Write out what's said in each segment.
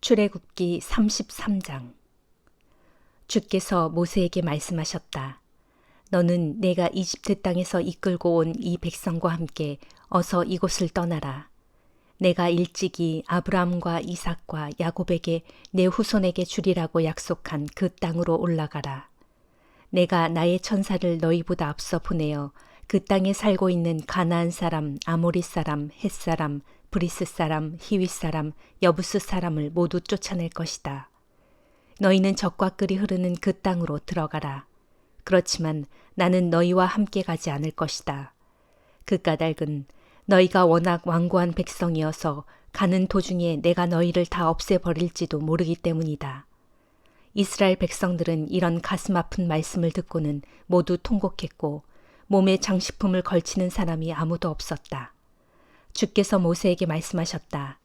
출애굽기 33장. 주께서 모세에게 말씀하셨다. 너는 내가 이집트 땅에서 이끌고 온 이 백성과 함께 어서 이곳을 떠나라. 내가 일찍이 아브라함과 이삭과 야곱에게 내 후손에게 주리라고 약속한 그 땅으로 올라가라. 내가 나의 천사를 너희보다 앞서 보내어 그 땅에 살고 있는 가나안 사람, 아모리 사람, 헷 사람, 브리스 사람, 히윗 사람, 여부스 사람을 모두 쫓아낼 것이다. 너희는 적과 끓이 흐르는 그 땅으로 들어가라. 그렇지만 나는 너희와 함께 가지 않을 것이다. 그 까닭은 너희가 워낙 완고한 백성이어서 가는 도중에 내가 너희를 다 없애버릴지도 모르기 때문이다. 이스라엘 백성들은 이런 가슴 아픈 말씀을 듣고는 모두 통곡했고 몸에 장식품을 걸치는 사람이 아무도 없었다. 주께서 모세에게 말씀하셨다.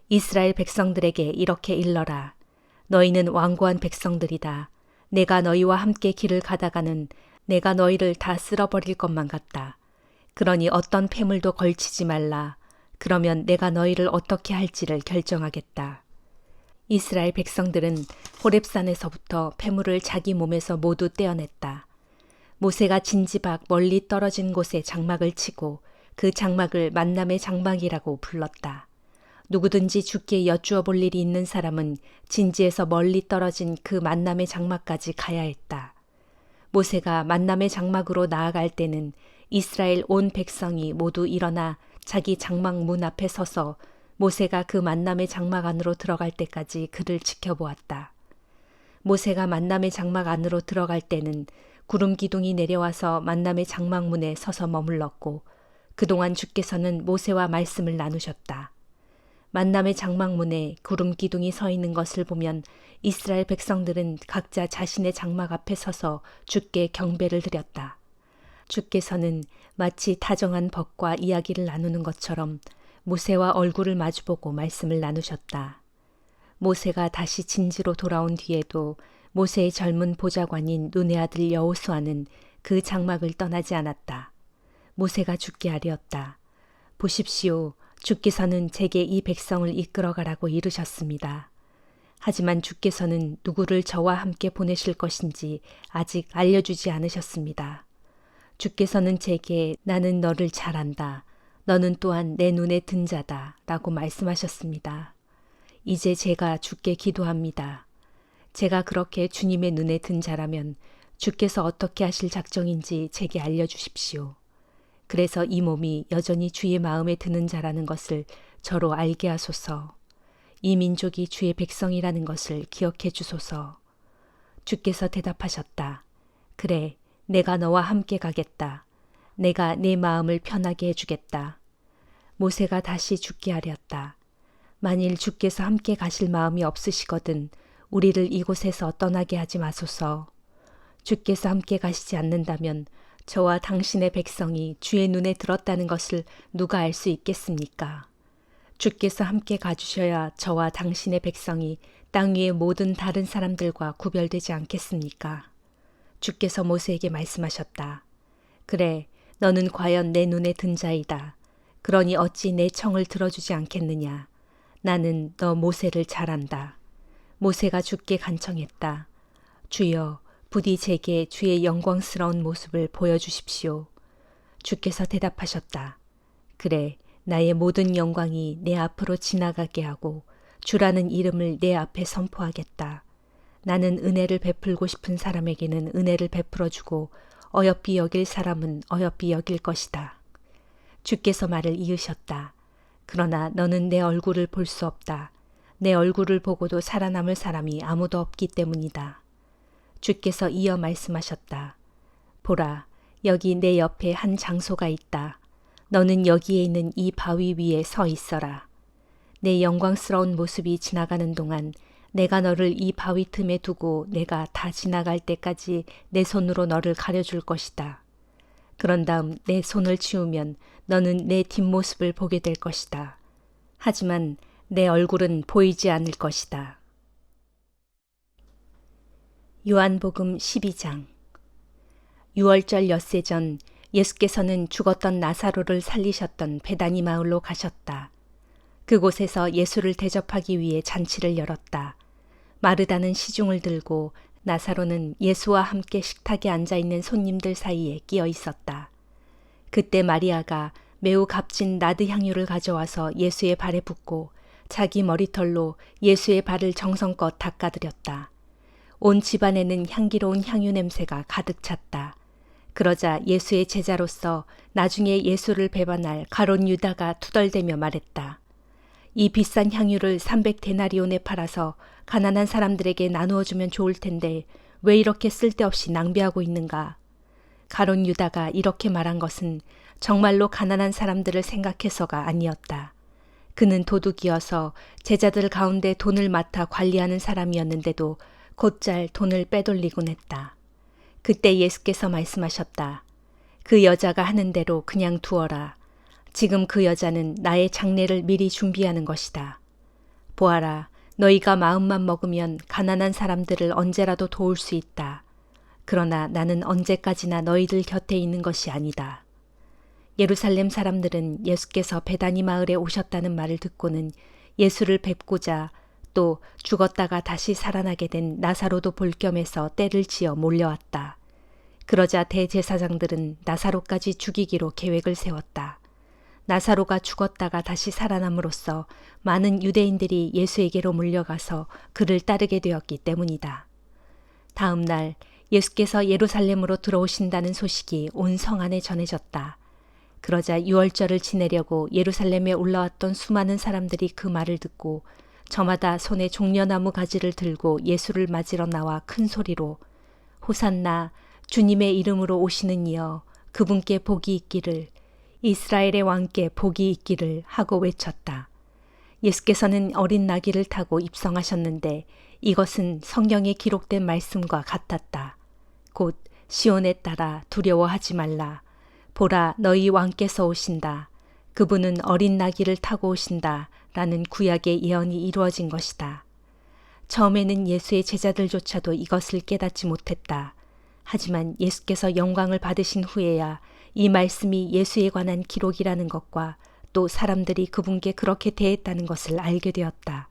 이스라엘 백성들에게 이렇게 일러라. 너희는 완고한 백성들이다. 내가 너희와 함께 길을 가다가는 내가 너희를 다 쓸어버릴 것만 같다. 그러니 어떤 폐물도 걸치지 말라. 그러면 내가 너희를 어떻게 할지를 결정하겠다. 이스라엘 백성들은 호렙산에서부터 폐물을 자기 몸에서 모두 떼어냈다. 모세가 진지박 멀리 떨어진 곳에 장막을 치고 그 장막을 만남의 장막이라고 불렀다. 누구든지 주께 여쭈어 볼 일이 있는 사람은 진지에서 멀리 떨어진 그 만남의 장막까지 가야 했다. 모세가 만남의 장막으로 나아갈 때는 이스라엘 온 백성이 모두 일어나 자기 장막 문 앞에 서서 모세가 그 만남의 장막 안으로 들어갈 때까지 그를 지켜보았다. 모세가 만남의 장막 안으로 들어갈 때는 구름 기둥이 내려와서 만남의 장막 문에 서서 머물렀고 그동안 주께서는 모세와 말씀을 나누셨다. 만남의 장막 문에 구름 기둥이 서 있는 것을 보면 이스라엘 백성들은 각자 자신의 장막 앞에 서서 주께 경배를 드렸다. 주께서는 마치 다정한 벗과 이야기를 나누는 것처럼 모세와 얼굴을 마주보고 말씀을 나누셨다. 모세가 다시 진지로 돌아온 뒤에도 모세의 젊은 보좌관인 눈의 아들 여호수아는 그 장막을 떠나지 않았다. 모세가 주께 아뢰었다. 보십시오. 주께서는 제게 이 백성을 이끌어가라고 이르셨습니다. 하지만 주께서는 누구를 저와 함께 보내실 것인지 아직 알려주지 않으셨습니다. 주께서는 제게 나는 너를 잘 안다. 너는 또한 내 눈에 든 자다. 라고 말씀하셨습니다. 이제 제가 주께 기도합니다. 제가 그렇게 주님의 눈에 든 자라면 주께서 어떻게 하실 작정인지 제게 알려주십시오. 그래서 이 몸이 여전히 주의 마음에 드는 자라는 것을 저로 알게 하소서. 이 민족이 주의 백성이라는 것을 기억해 주소서. 주께서 대답하셨다. 그래, 내가 너와 함께 가겠다. 내가 네 마음을 편하게 해주겠다. 모세가 다시 주께 아뢰었다. 만일 주께서 함께 가실 마음이 없으시거든 우리를 이곳에서 떠나게 하지 마소서. 주께서 함께 가시지 않는다면 저와 당신의 백성이 주의 눈에 들었다는 것을 누가 알 수 있겠습니까? 주께서 함께 가주셔야 저와 당신의 백성이 땅 위의 모든 다른 사람들과 구별되지 않겠습니까? 주께서 모세에게 말씀하셨다. 그래, 너는 과연 내 눈에 든 자이다. 그러니 어찌 내 청을 들어주지 않겠느냐. 나는 너 모세를 잘 안다. 모세가 주께 간청했다. 주여, 부디 제게 주의 영광스러운 모습을 보여주십시오. 주께서 대답하셨다. 그래, 나의 모든 영광이 내 앞으로 지나가게 하고 주라는 이름을 내 앞에 선포하겠다. 나는 은혜를 베풀고 싶은 사람에게는 은혜를 베풀어주고 어여삐 여길 사람은 어여삐 여길 것이다. 주께서 말을 이으셨다. 그러나 너는 내 얼굴을 볼 수 없다. 내 얼굴을 보고도 살아남을 사람이 아무도 없기 때문이다. 주께서 이어 말씀하셨다. 보라, 여기 내 옆에 한 장소가 있다. 너는 여기에 있는 이 바위 위에 서 있어라. 내 영광스러운 모습이 지나가는 동안 내가 너를 이 바위 틈에 두고 내가 다 지나갈 때까지 내 손으로 너를 가려줄 것이다. 그런 다음 내 손을 치우면 너는 내 뒷모습을 보게 될 것이다. 하지만 내 얼굴은 보이지 않을 것이다. 요한복음 12장. 유월절 엿새 전 예수께서는 죽었던 나사로를 살리셨던 베다니 마을로 가셨다. 그곳에서 예수를 대접하기 위해 잔치를 열었다. 마르다는 시중을 들고 나사로는 예수와 함께 식탁에 앉아있는 손님들 사이에 끼어 있었다. 그때 마리아가 매우 값진 나드 향유를 가져와서 예수의 발에 붓고 자기 머리털로 예수의 발을 정성껏 닦아드렸다. 온 집안에는 향기로운 향유 냄새가 가득 찼다. 그러자 예수의 제자로서 나중에 예수를 배반할 가룟 유다가 투덜대며 말했다. 이 비싼 향유를 300데나리온에 팔아서 가난한 사람들에게 나누어 주면 좋을 텐데 왜 이렇게 쓸데없이 낭비하고 있는가? 가룟 유다가 이렇게 말한 것은 정말로 가난한 사람들을 생각해서가 아니었다. 그는 도둑이어서 제자들 가운데 돈을 맡아 관리하는 사람이었는데도 곧잘 돈을 빼돌리곤 했다. 그때 예수께서 말씀하셨다. 그 여자가 하는 대로 그냥 두어라. 지금 그 여자는 나의 장례를 미리 준비하는 것이다. 보아라, 너희가 마음만 먹으면 가난한 사람들을 언제라도 도울 수 있다. 그러나 나는 언제까지나 너희들 곁에 있는 것이 아니다. 예루살렘 사람들은 예수께서 베다니 마을에 오셨다는 말을 듣고는 예수를 뵙고자 또 죽었다가 다시 살아나게 된 나사로도 볼 겸해서 떼를 지어 몰려왔다. 그러자 대제사장들은 나사로까지 죽이기로 계획을 세웠다. 나사로가 죽었다가 다시 살아남으로써 많은 유대인들이 예수에게로 몰려가서 그를 따르게 되었기 때문이다. 다음 날 예수께서 예루살렘으로 들어오신다는 소식이 온 성 안에 전해졌다. 그러자 유월절을 지내려고 예루살렘에 올라왔던 수많은 사람들이 그 말을 듣고 저마다 손에 종려나무 가지를 들고 예수를 맞으러 나와 큰 소리로 호산나 주님의 이름으로 오시는 이여 그분께 복이 있기를 이스라엘의 왕께 복이 있기를 하고 외쳤다. 예수께서는 어린 나귀를 타고 입성하셨는데 이것은 성경에 기록된 말씀과 같았다. 곧 시온에 따라 두려워하지 말라. 보라 너희 왕께서 오신다. 그분은 어린 나귀를 타고 오신다. 라는 구약의 예언이 이루어진 것이다. 처음에는 예수의 제자들조차도 이것을 깨닫지 못했다. 하지만 예수께서 영광을 받으신 후에야 이 말씀이 예수에 관한 기록이라는 것과 또 사람들이 그분께 그렇게 대했다는 것을 알게 되었다.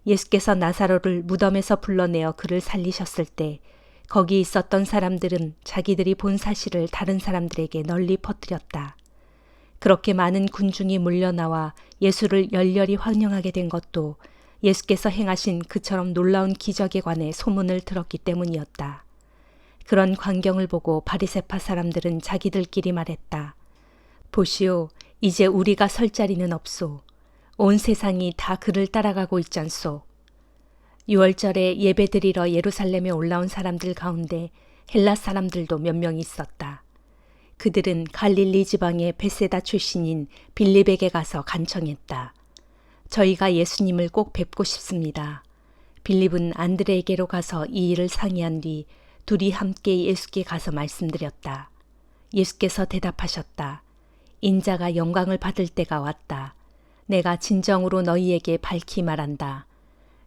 예수께서 나사로를 무덤에서 불러내어 그를 살리셨을 때 거기 있었던 사람들은 자기들이 본 사실을 다른 사람들에게 널리 퍼뜨렸다. 그렇게 많은 군중이 몰려나와 예수를 열렬히 환영하게 된 것도 예수께서 행하신 그처럼 놀라운 기적에 관해 소문을 들었기 때문이었다. 그런 광경을 보고 바리새파 사람들은 자기들끼리 말했다. 보시오, 이제 우리가 설 자리는 없소. 온 세상이 다 그를 따라가고 있잖소. 6월절에 예배드리러 예루살렘에 올라온 사람들 가운데 헬라 사람들도 몇 명 있었다. 그들은 갈릴리 지방의 베세다 출신인 빌립에게 가서 간청했다. 저희가 예수님을 꼭 뵙고 싶습니다. 빌립은 안드레에게로 가서 이 일을 상의한 뒤 둘이 함께 예수께 가서 말씀드렸다. 예수께서 대답하셨다. 인자가 영광을 받을 때가 왔다. 내가 진정으로 너희에게 밝히 말한다.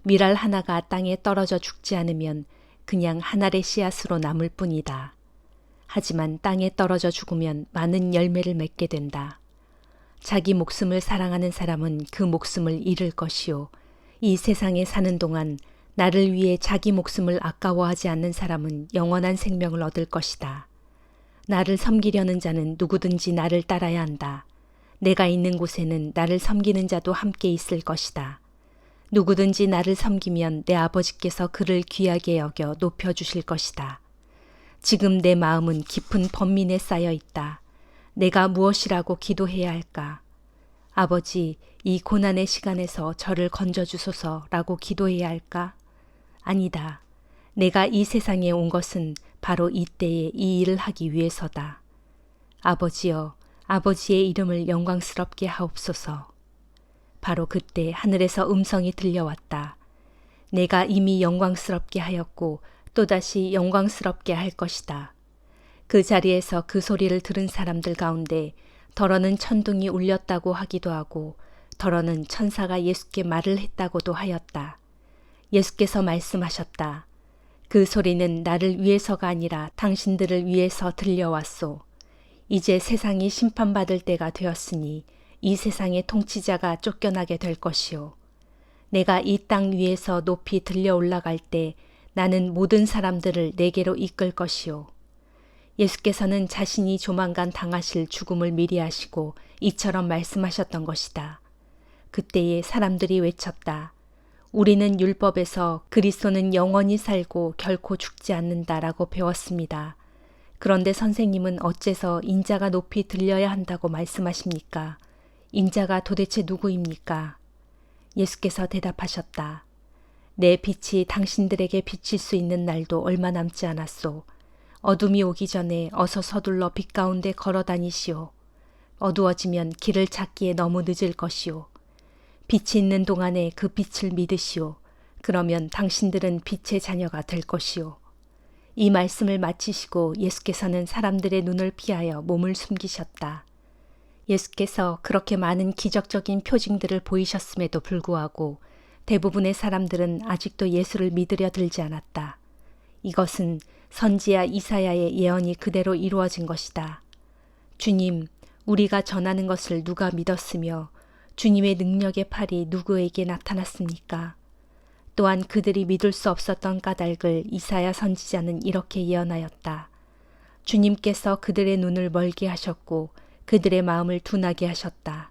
밀알 하나가 땅에 떨어져 죽지 않으면 그냥 한 알의 씨앗으로 남을 뿐이다. 하지만 땅에 떨어져 죽으면 많은 열매를 맺게 된다. 자기 목숨을 사랑하는 사람은 그 목숨을 잃을 것이요. 이 세상에 사는 동안 나를 위해 자기 목숨을 아까워하지 않는 사람은 영원한 생명을 얻을 것이다. 나를 섬기려는 자는 누구든지 나를 따라야 한다. 내가 있는 곳에는 나를 섬기는 자도 함께 있을 것이다. 누구든지 나를 섬기면 내 아버지께서 그를 귀하게 여겨 높여주실 것이다. 지금 내 마음은 깊은 번민에 쌓여 있다. 내가 무엇이라고 기도해야 할까? 아버지, 이 고난의 시간에서 저를 건져주소서라고 기도해야 할까? 아니다. 내가 이 세상에 온 것은 바로 이때에 이 일을 하기 위해서다. 아버지여, 아버지의 이름을 영광스럽게 하옵소서. 바로 그때 하늘에서 음성이 들려왔다. 내가 이미 영광스럽게 하였고 또다시 영광스럽게 할 것이다. 그 자리에서 그 소리를 들은 사람들 가운데 더러는 천둥이 울렸다고 하기도 하고 더러는 천사가 예수께 말을 했다고도 하였다. 예수께서 말씀하셨다. 그 소리는 나를 위해서가 아니라 당신들을 위해서 들려왔소. 이제 세상이 심판받을 때가 되었으니 이 세상의 통치자가 쫓겨나게 될 것이요. 내가 이 땅 위에서 높이 들려 올라갈 때 나는 모든 사람들을 내게로 이끌 것이요. 예수께서는 자신이 조만간 당하실 죽음을 미리 아시고 이처럼 말씀하셨던 것이다. 그때에 사람들이 외쳤다. 우리는 율법에서 그리스도는 영원히 살고 결코 죽지 않는다라고 배웠습니다. 그런데 선생님은 어째서 인자가 높이 들려야 한다고 말씀하십니까? 인자가 도대체 누구입니까? 예수께서 대답하셨다. 내 빛이 당신들에게 비칠 수 있는 날도 얼마 남지 않았소. 어둠이 오기 전에 어서 서둘러 빛 가운데 걸어 다니시오. 어두워지면 길을 찾기에 너무 늦을 것이오. 빛이 있는 동안에 그 빛을 믿으시오. 그러면 당신들은 빛의 자녀가 될 것이오. 이 말씀을 마치시고 예수께서는 사람들의 눈을 피하여 몸을 숨기셨다. 예수께서 그렇게 많은 기적적인 표징들을 보이셨음에도 불구하고 대부분의 사람들은 아직도 예수를 믿으려 들지 않았다. 이것은 선지자 이사야의 예언이 그대로 이루어진 것이다. 주님, 우리가 전하는 것을 누가 믿었으며 주님의 능력의 팔이 누구에게 나타났습니까? 또한 그들이 믿을 수 없었던 까닭을 이사야 선지자는 이렇게 예언하였다. 주님께서 그들의 눈을 멀게 하셨고 그들의 마음을 둔하게 하셨다.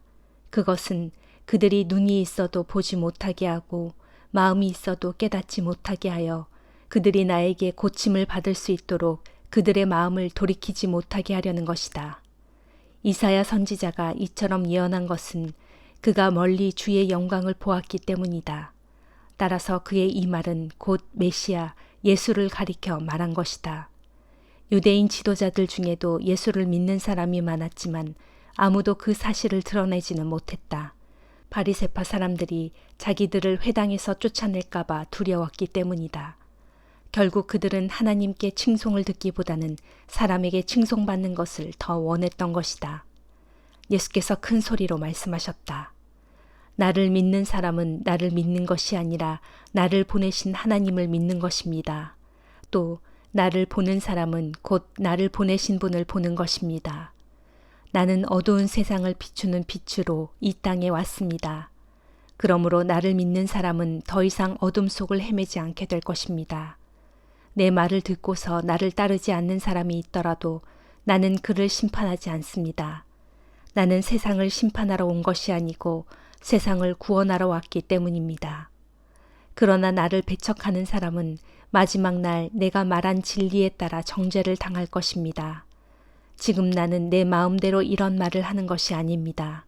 그것은 그들이 눈이 있어도 보지 못하게 하고 마음이 있어도 깨닫지 못하게 하여 그들이 나에게 고침을 받을 수 있도록 그들의 마음을 돌이키지 못하게 하려는 것이다. 이사야 선지자가 이처럼 예언한 것은 그가 멀리 주의 영광을 보았기 때문이다. 따라서 그의 이 말은 곧 메시아 예수를 가리켜 말한 것이다. 유대인 지도자들 중에도 예수를 믿는 사람이 많았지만 아무도 그 사실을 드러내지는 못했다. 바리새파 사람들이 자기들을 회당에서 쫓아낼까 봐 두려웠기 때문이다. 결국 그들은 하나님께 칭송을 듣기보다는 사람에게 칭송받는 것을 더 원했던 것이다. 예수께서 큰 소리로 말씀하셨다. 나를 믿는 사람은 나를 믿는 것이 아니라 나를 보내신 하나님을 믿는 것입니다. 또 나를 보는 사람은 곧 나를 보내신 분을 보는 것입니다. 나는 어두운 세상을 비추는 빛으로 이 땅에 왔습니다. 그러므로 나를 믿는 사람은 더 이상 어둠 속을 헤매지 않게 될 것입니다. 내 말을 듣고서 나를 따르지 않는 사람이 있더라도 나는 그를 심판하지 않습니다. 나는 세상을 심판하러 온 것이 아니고 세상을 구원하러 왔기 때문입니다. 그러나 나를 배척하는 사람은 마지막 날 내가 말한 진리에 따라 정죄를 당할 것입니다. 지금 나는 내 마음대로 이런 말을 하는 것이 아닙니다.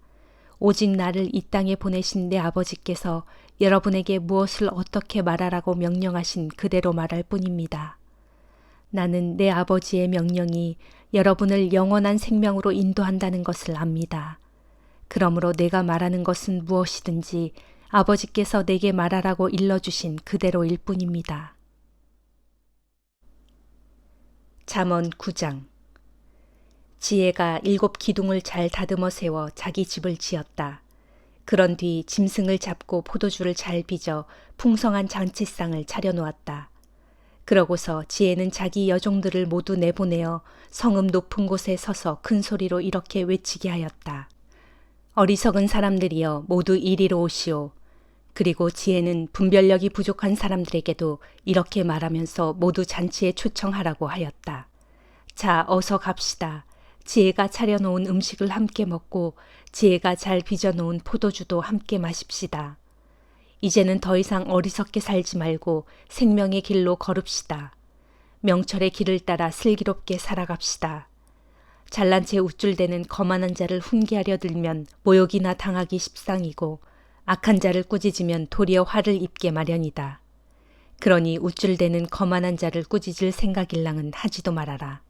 오직 나를 이 땅에 보내신 내 아버지께서 여러분에게 무엇을 어떻게 말하라고 명령하신 그대로 말할 뿐입니다. 나는 내 아버지의 명령이 여러분을 영원한 생명으로 인도한다는 것을 압니다. 그러므로 내가 말하는 것은 무엇이든지 아버지께서 내게 말하라고 일러주신 그대로일 뿐입니다. 잠언 9장. 지혜가 7 기둥을 잘 다듬어 세워 자기 집을 지었다. 그런 뒤 짐승을 잡고 포도주를 잘 빚어 풍성한 잔치상을 차려놓았다. 그러고서 지혜는 자기 여종들을 모두 내보내어 성읍 높은 곳에 서서 큰 소리로 이렇게 외치게 하였다. 어리석은 사람들이여 모두 이리로 오시오. 그리고 지혜는 분별력이 부족한 사람들에게도 이렇게 말하면서 모두 잔치에 초청하라고 하였다. 자, 어서 갑시다. 지혜가 차려놓은 음식을 함께 먹고 지혜가 잘 빚어놓은 포도주도 함께 마십시다. 이제는 더 이상 어리석게 살지 말고 생명의 길로 걸읍시다. 명철의 길을 따라 슬기롭게 살아갑시다. 잘난 채 우쭐대는 거만한 자를 훈계하려 들면 모욕이나 당하기 십상이고 악한 자를 꾸짖으면 도리어 화를 입게 마련이다. 그러니 우쭐대는 거만한 자를 꾸짖을 생각일랑은 하지도 말아라.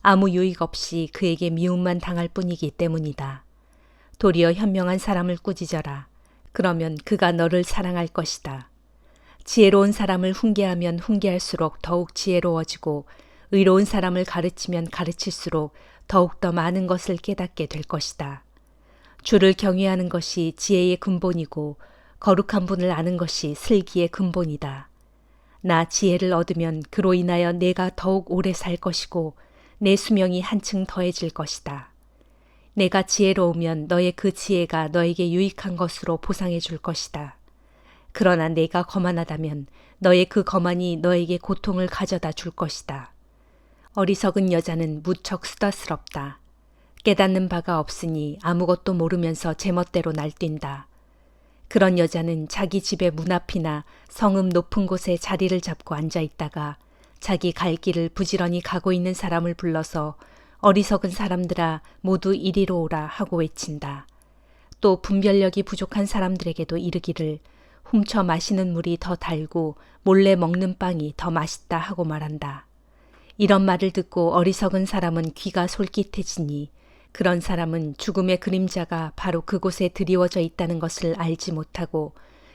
아무 유익 없이 그에게 미움만 당할 뿐이기 때문이다. 도리어 현명한 사람을 꾸짖어라. 그러면 그가 너를 사랑할 것이다. 지혜로운 사람을 훈계하면 훈계할수록 더욱 지혜로워지고 의로운 사람을 가르치면 가르칠수록 더욱더 많은 것을 깨닫게 될 것이다. 주를 경외하는 것이 지혜의 근본이고 거룩한 분을 아는 것이 슬기의 근본이다. 나 지혜를 얻으면 그로 인하여 내가 더욱 오래 살 것이고 내 수명이 한층 더해질 것이다. 내가 지혜로우면 너의 그 지혜가 너에게 유익한 것으로 보상해 줄 것이다. 그러나 내가 거만하다면 너의 그 거만이 너에게 고통을 가져다 줄 것이다. 어리석은 여자는 무척 수다스럽다. 깨닫는 바가 없으니 아무것도 모르면서 제멋대로 날뛴다. 그런 여자는 자기 집의 문 앞이나 성읍 높은 곳에 자리를 잡고 앉아 있다가 자기 갈 길을 부지런히 가고 있는 사람을 불러서 어리석은 사람들아 모두 이리로 오라 하고 외친다. 또 분별력이 부족한 사람들에게도 이르기를 훔쳐 마시는 물이 더 달고 몰래 먹는 빵이 더 맛있다 하고 말한다. 이런 말을 듣고 어리석은 사람은 귀가 솔깃해지니 그런 사람은 죽음의 그림자가 바로 그곳에 드리워져 있다는 것을 알지 못하고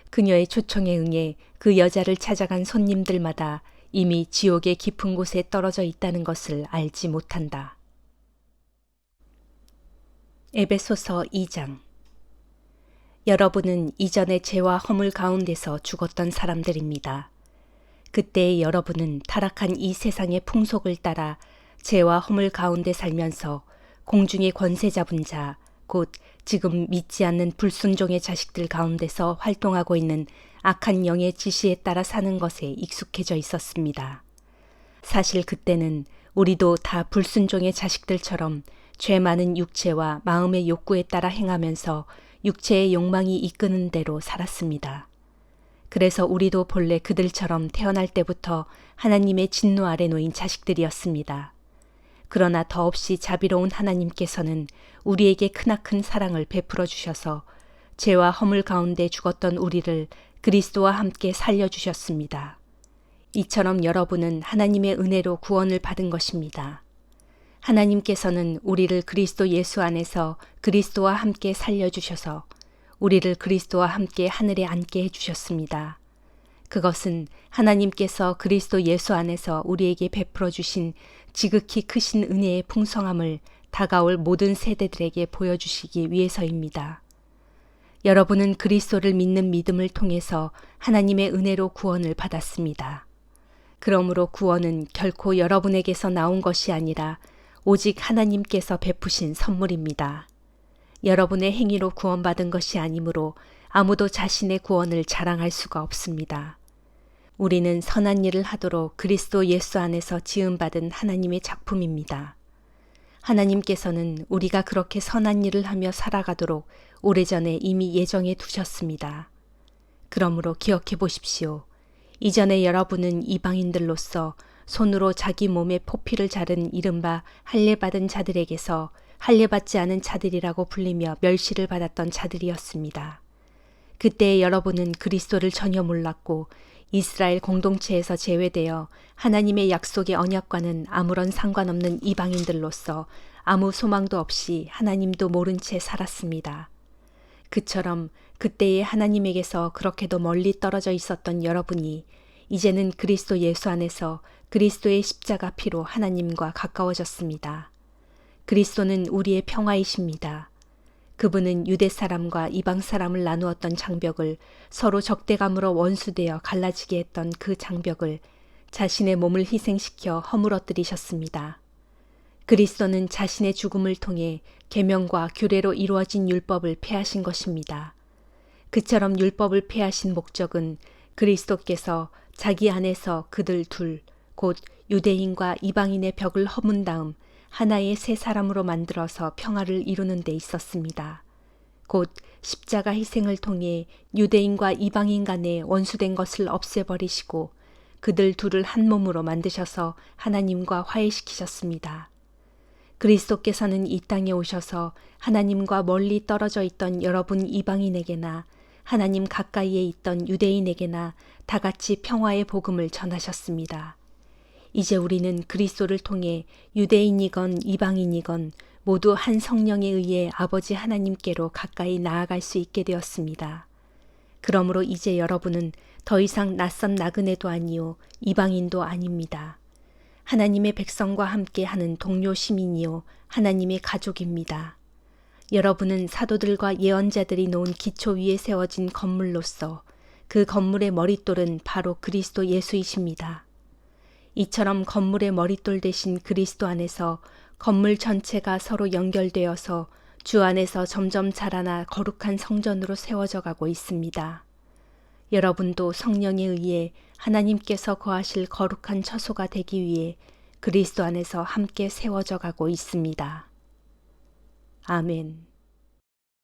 그녀의 초청에 응해 그 여자를 찾아간 손님들마다 이미 지옥의 깊은 곳에 떨어져 있다는 것을 알지 못한다. 에베소서 2장. 여러분은 이전에 죄와 허물 가운데서 죽었던 사람들입니다. 그때의 여러분은 타락한 이 세상의 풍속을 따라 죄와 허물 가운데 살면서 공중의 권세 잡은 자, 곧 지금 믿지 않는 불순종의 자식들 가운데서 활동하고 있는 악한 영의 지시에 따라 사는 것에 익숙해져 있었습니다. 사실 그때는 우리도 다 불순종의 자식들처럼 죄 많은 육체와 마음의 욕구에 따라 행하면서 육체의 욕망이 이끄는 대로 살았습니다. 그래서 우리도 본래 그들처럼 태어날 때부터 하나님의 진노 아래 놓인 자식들이었습니다. 그러나 더없이 자비로운 하나님께서는 우리에게 크나큰 사랑을 베풀어 주셔서 죄와 허물 가운데 죽었던 우리를 그리스도와 함께 살려주셨습니다. 이처럼 여러분은 하나님의 은혜로 구원을 받은 것입니다. 하나님께서는 우리를 그리스도 예수 안에서 그리스도와 함께 살려주셔서 우리를 그리스도와 함께 하늘에 앉게 해주셨습니다. 그것은 하나님께서 그리스도 예수 안에서 우리에게 베풀어 주신 지극히 크신 은혜의 풍성함을 다가올 모든 세대들에게 보여주시기 위해서입니다. 여러분은 그리스도를 믿는 믿음을 통해서 하나님의 은혜로 구원을 받았습니다. 그러므로 구원은 결코 여러분에게서 나온 것이 아니라 오직 하나님께서 베푸신 선물입니다. 여러분의 행위로 구원받은 것이 아니므로 아무도 자신의 구원을 자랑할 수가 없습니다. 우리는 선한 일을 하도록 그리스도 예수 안에서 지음받은 하나님의 작품입니다. 하나님께서는 우리가 그렇게 선한 일을 하며 살아가도록 오래전에 이미 예정해 두셨습니다. 그러므로 기억해 보십시오. 이전에 여러분은 이방인들로서 손으로 자기 몸에 포피를 자른 이른바 할례받은 자들에게서 할례받지 않은 자들이라고 불리며 멸시를 받았던 자들이었습니다. 그때 여러분은 그리스도를 전혀 몰랐고 이스라엘 공동체에서 제외되어 하나님의 약속의 언약과는 아무런 상관없는 이방인들로서 아무 소망도 없이 하나님도 모른 채 살았습니다. 그처럼 그때의 하나님에게서 그렇게도 멀리 떨어져 있었던 여러분이 이제는 그리스도 예수 안에서 그리스도의 십자가 피로 하나님과 가까워졌습니다. 그리스도는 우리의 평화이십니다. 그분은 유대 사람과 이방 사람을 나누었던 장벽을 서로 적대감으로 원수되어 갈라지게 했던 그 장벽을 자신의 몸을 희생시켜 허물어뜨리셨습니다. 그리스도는 자신의 죽음을 통해 계명과 규례로 이루어진 율법을 폐하신 것입니다. 그처럼 율법을 폐하신 목적은 그리스도께서 자기 안에서 그들 둘, 곧 유대인과 이방인의 벽을 허문 다음 하나의 새 사람으로 만들어서 평화를 이루는 데 있었습니다. 곧 십자가 희생을 통해 유대인과 이방인 간에 원수된 것을 없애버리시고 그들 둘을 한 몸으로 만드셔서 하나님과 화해시키셨습니다. 그리스도께서는 이 땅에 오셔서 하나님과 멀리 떨어져 있던 여러분 이방인에게나 하나님 가까이에 있던 유대인에게나 다 같이 평화의 복음을 전하셨습니다. 이제 우리는 그리스도를 통해 유대인이건 이방인이건 모두 한 성령에 의해 아버지 하나님께로 가까이 나아갈 수 있게 되었습니다. 그러므로 이제 여러분은 더 이상 낯선 나그네도 아니요 이방인도 아닙니다. 하나님의 백성과 함께 하는 동료 시민이요 하나님의 가족입니다. 여러분은 사도들과 예언자들이 놓은 기초 위에 세워진 건물로서 그 건물의 머릿돌은 바로 그리스도 예수이십니다. 이처럼 건물의 머릿돌 대신 그리스도 안에서 건물 전체가 서로 연결되어서 주 안에서 점점 자라나 거룩한 성전으로 세워져 가고 있습니다. 여러분도 성령에 의해 하나님께서 거하실 거룩한 처소가 되기 위해 그리스도 안에서 함께 세워져 가고 있습니다. 아멘.